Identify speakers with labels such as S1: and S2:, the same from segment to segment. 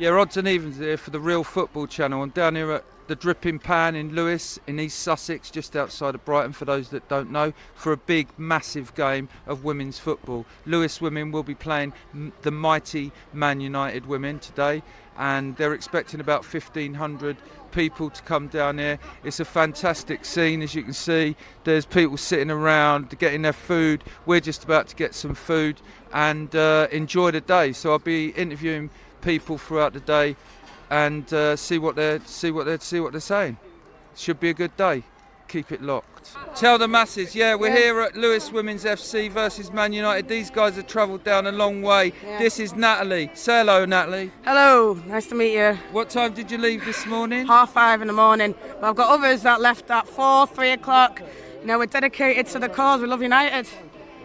S1: Yeah, odds and evens here for the Real Football Channel. I'm down here at the Dripping Pan in Lewes, in East Sussex, just outside of Brighton, for those that don't know, for a big, massive game of women's football. Lewes Women will be playing the mighty Man United Women today, and they're expecting about 1,500 people to come down here. It's a fantastic scene, as you can see. There's people sitting around getting their food. We're just about to get some food and enjoy the day. So I'll be interviewing people throughout the day and see what they're saying. Should be a good day. Keep it locked. Tell the masses, we're here at Lewes Women's FC versus Man United. These guys have travelled down a long way. Yeah. This is Natalie. Say hello, Natalie.
S2: Hello, nice to meet you.
S1: What time did you leave this morning?
S2: 5:30 in the morning. But I've got others that left at 4, 3 o'clock. You know, we're dedicated to the cause. We love United.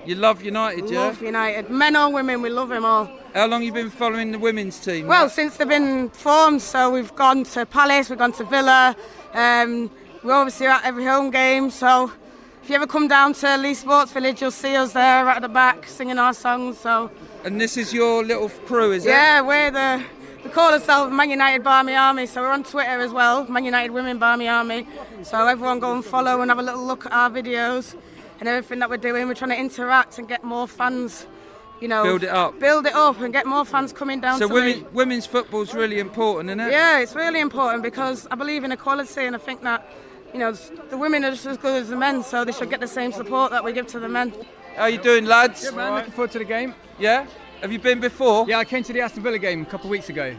S1: You love United, yeah?
S2: Love United. Men or women, we love them all.
S1: How long have you been following the women's team?
S2: Well, since they've been formed, so we've gone to Palace, we've gone to Villa. We're obviously at every home game, so if you ever come down to Lee Sports Village, you'll see us there right at the back singing our songs. So.
S1: And this is your little crew, is it?
S2: Yeah, we call ourselves Man United Barmy Army, so we're on Twitter as well, Man United Women Barmy Army. So everyone go and follow and have a little look at our videos and everything that we're doing. We're trying to interact and get more fans, you know.
S1: Build it up
S2: and get more fans coming down
S1: so
S2: to
S1: women's football's really important, isn't it?
S2: Yeah, it's really important because I believe in equality, and I think that, you know, the women are just as good as the men, so they should get the same support that we give to the men.
S1: How you doing, lads?
S3: Good, man. Looking forward to the game.
S1: Yeah? Have you been before?
S3: Yeah, I came to the Aston Villa game a couple of weeks ago.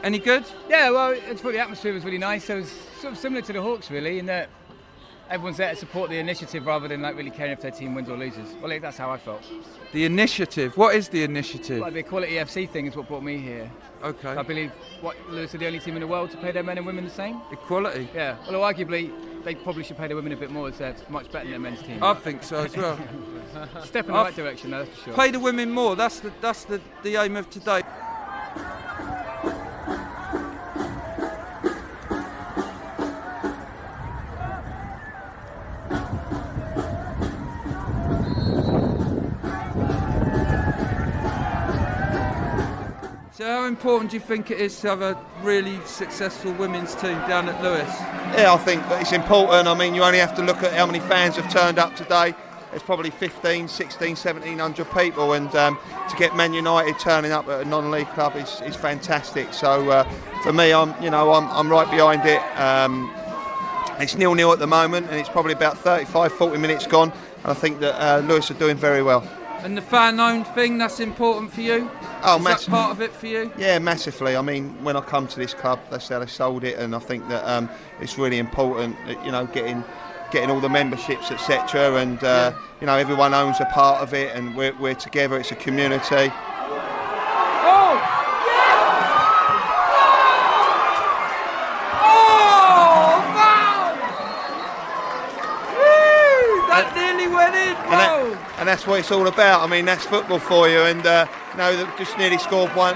S1: Any good?
S3: Yeah, well, I thought the atmosphere was really nice. It was sort of similar to the Hawks, really, in that everyone's there to support the initiative rather than like really caring if their team wins or loses. Well, that's how I felt.
S1: The initiative? What is the initiative?
S3: Like the Equality FC thing is what brought me here.
S1: Okay.
S3: I believe Lewes are the only team in the world to pay their men and women the same.
S1: Equality?
S3: Yeah. Well, arguably, they probably should pay their women a bit more, as they're much better than their men's team.
S1: I think so as well.
S3: Step in the right direction, that's for sure.
S1: Pay the women more. That's the aim of today. So how important do you think it is to have a really successful women's team down at Lewes?
S4: Yeah, I think that it's important. I mean, you only have to look at how many fans have turned up today. There's probably 1,500, 1,600, 1,700 people, and to get Man United turning up at a non-league club is fantastic. So for me, I'm right behind it. It's 0-0 at the moment, and it's probably about 35, 40 minutes gone. And I think that Lewes are doing very well.
S1: And the fan-owned thing, that's important for you?
S4: Oh,
S1: is that part of it for you?
S4: Yeah, massively. I mean, when I come to this club, that's how they sold it, and I think that it's really important that, you know, getting all the memberships, etc. And you know, everyone owns a part of it, and we're together. It's a community.
S1: That nearly went in,
S4: and that's what it's all about. I mean, that's football for you, and you know, they just nearly scored one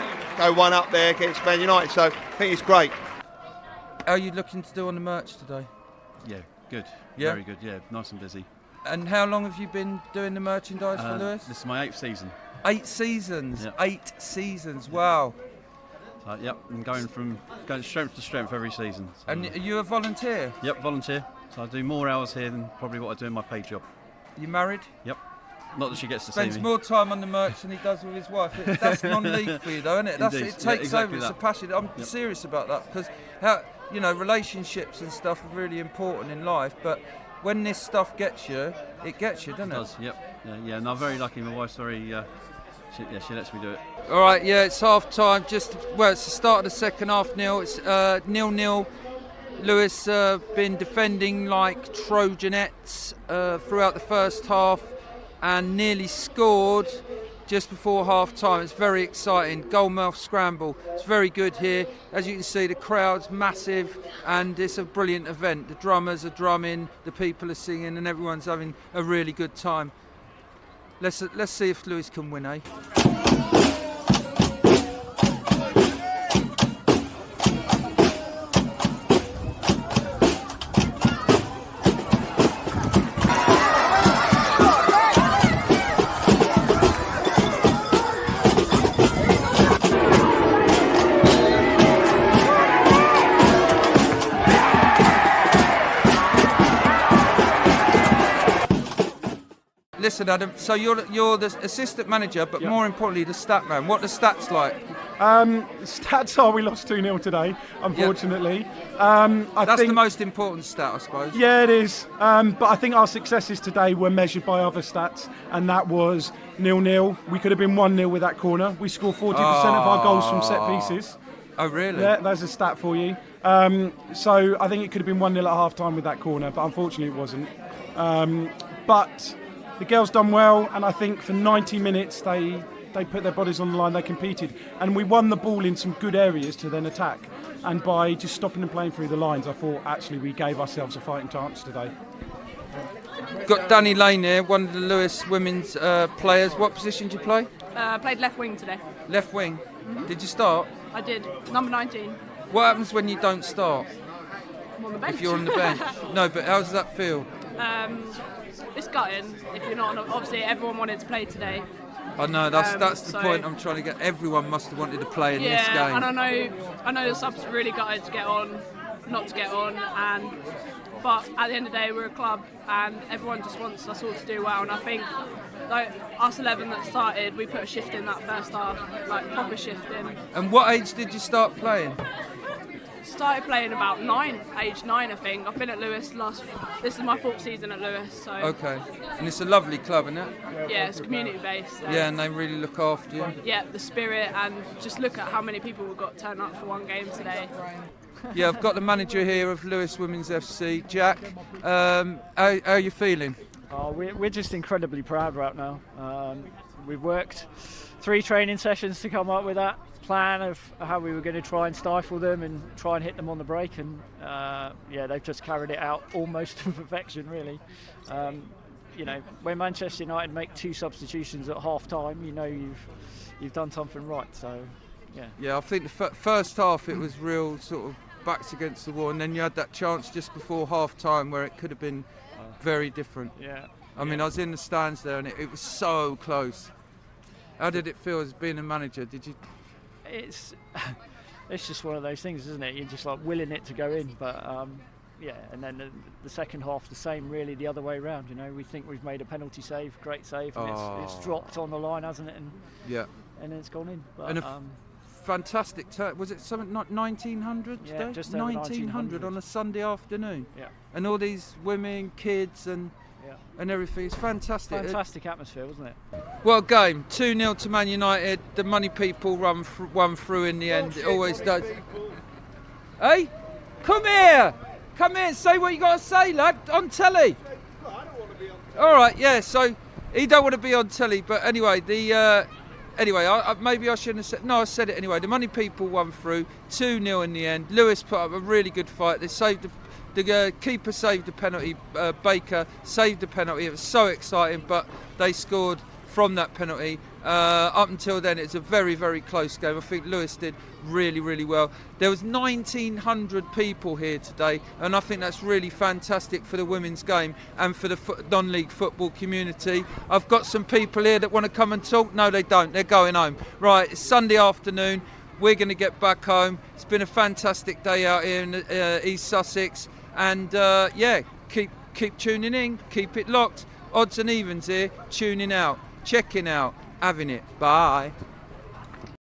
S4: up there against Man United, so I think it's great.
S1: How are you looking to do on the merch today?
S5: Yeah, good.
S1: Yeah?
S5: Very good, yeah, nice and busy.
S1: And how long have you been doing the merchandise for Lewes?
S5: This is my 8th season.
S1: 8 seasons?
S5: Yep.
S1: 8 seasons, wow.
S5: So, yep, I'm going strength to strength every season. So,
S1: and are you a volunteer?
S5: Yep, volunteer. So I do more hours here than probably what I do in my paid job.
S1: You married?
S5: Yep. Not that she gets to
S1: Spends
S5: see me.
S1: more time on the merch than he does with his wife. That's non-league for you, though, isn't it? It takes over. It's a passion. I'm serious about that, because relationships and stuff are really important in life. But when this stuff gets you, it gets you, doesn't it?
S5: It does. Yep. Yeah. And I'm very lucky. My wife's very. She lets me do it.
S1: All right. Yeah, it's half time. It's the start of the second half. It's 0-0. Lewes been defending like Trojanettes throughout the first half and nearly scored just before half time. It's very exciting. Goalmouth scramble. It's very good here. As you can see, the crowd's massive and it's a brilliant event. The drummers are drumming, the people are singing, and everyone's having a really good time. Let's see if Lewes can win, eh? listen, Adam. So you're the assistant manager, but
S6: Yeah.
S1: more importantly, the stat man. What are the stats like?
S6: Stats are we lost 2-0 today, unfortunately. I
S1: That's
S6: think,
S1: the most important stat, I suppose.
S6: Yeah, it is. But I think our successes today were measured by other stats, and that was 0-0. We could have been 1-0 with that corner. We scored 40% of our goals from set pieces.
S1: Oh, really?
S6: Yeah, that's a stat for you. So I think it could have been 1-0 at half time with that corner, but unfortunately it wasn't. But the girls done well, and I think for 90 minutes they put their bodies on the line, they competed, and we won the ball in some good areas to then attack. And by just stopping and playing through the lines, I thought actually we gave ourselves a fighting chance today.
S1: Got Danny Lane here, one of the Lewes Women's players. What position did you play?
S7: Played left wing today.
S1: Left wing. Did you start?
S7: I did. Number 19.
S1: What happens when you don't start?
S7: I'm on the bench.
S1: If you're on the bench? No, but how does that feel?
S7: It's gutting if you're not on. Obviously, everyone wanted to play today.
S1: I know, that's the
S7: so-
S1: point I'm trying to get. Everyone must have wanted to play in this game.
S7: And I know the subs really gutted to get on, not to get on, but at the end of the day, we're a club, and everyone just wants us all to do well. And I think, like us 11 that started, we put a shift in that first half, like proper shift in.
S1: And what age did you start playing?
S7: Started playing about age 9, I think. I've been at Lewes this is my 4th season at Lewes, so
S1: Okay. And it's a lovely club, isn't it?
S7: yeah, it's community based.
S1: Yeah, and they really look after you.
S7: Yeah, the spirit, and just look at how many people we've got turn up for one game today.
S1: Yeah, I've got the manager here of Lewes Women's FC, Jack. How are you feeling?
S8: We're just incredibly proud right now. We've worked 3 training sessions to come up with that plan of how we were going to try and stifle them and try and hit them on the break, and they've just carried it out almost to perfection, really. When Manchester United make 2 substitutions at half time, you've done something right. So
S1: Yeah, I think the first half it was real sort of backs against the wall, and then you had that chance just before half time where it could have been very different. I mean, I was in the stands there and it was so close. How did it feel as being a manager? Did you?
S8: it's just one of those things, isn't it? You're just like willing it to go in, but and then the second half the same, really, the other way around. We think we've made a penalty save, great save, and it's dropped on the line, hasn't it? And then it's gone in. But,
S1: and fantastic turn. Was it something not 1900 today?
S8: Yeah, just over
S1: 1900 on a Sunday afternoon.
S8: Yeah.
S1: And all these women, kids, and everything. It's fantastic.
S8: Fantastic atmosphere, wasn't it?
S1: Well, game 2-0 to Man United. The money people won through in the end. It always does. Hey, come here. Come here and say what you got to say, lad, on telly. All right, yeah. So he don't want to be on telly, but anyway, maybe I shouldn't have said. No, I said it anyway. The money people won through 2-0 in the end. Lewes put up a really good fight. They saved the keeper saved the penalty. Baker saved the penalty. It was so exciting, but they scored from that penalty. Up until then, it's a very, very close game. I think Lewes did really, really well. There was 1,900 people here today, and I think that's really fantastic for the women's game and for the non-league football community. I've got some people here that want to come and talk. No, they don't. They're going home. Right, it's Sunday afternoon. We're going to get back home. It's been a fantastic day out here in East Sussex, and keep tuning in. Keep it locked. Odds and evens here. Tuning out. Checking out. Having it. Bye.